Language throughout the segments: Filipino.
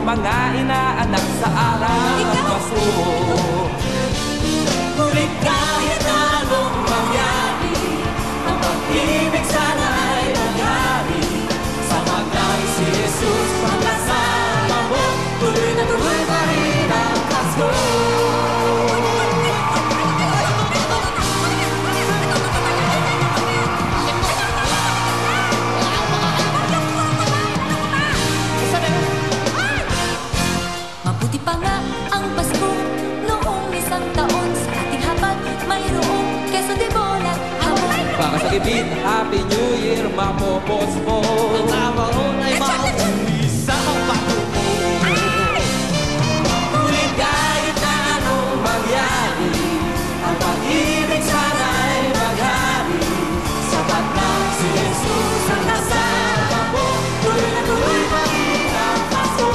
mga inaanak sa araw ng Pasko. Ngunit kahit anong mangyari, ang pag-ibig sana'y mangyari. Samantalang si Jesus pagkasama mo, tuloy na tuloy pa rin ang Pasko. Mabuti pa nga ang Pasko noong isang taon. Sa ating hapag mayroong keso de bola hamon. Para sa gibit, Happy New Year, mapopospo. Ang tamaon ay mauwi sa pagpatungo. Ngunit kahit na anong mangyari, ang pag-ibig sana'y maghari. Sapat lang si Jesus ang kasama mo, tuloy na tuloy pa rin ang Pasko.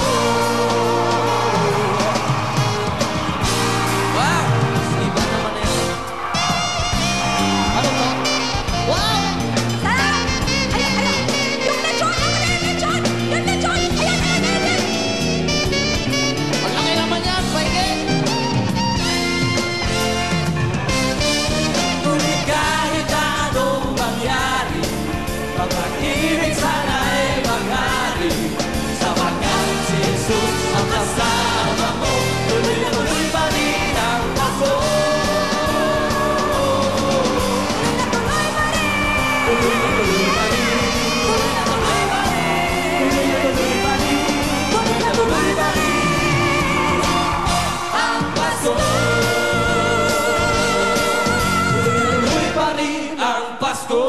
Wow! Iba naman na yun. Ano to? Wow! Sarap! Ayan, ayan! Yung lechon! Ako na yung lechon! Yung lechon! Ayan, ayan, ayan! Ang laki naman yan, paige! Ngunit kahit anong mangyari, ang pag-ibig sana'y maghari. Sa pagkain si Jesus ang kasama mo, tuloy na tuloy pa rin ang Pasko. Tuloy pa rin! Tuloy na tuloy pa rin. Tuloy na tuloy pa rin. Tuloy na tuloy pa rin. Tuloy na tuloy pa rin ang Pasko. Tuloy na tuloy pa rin ang Pasko.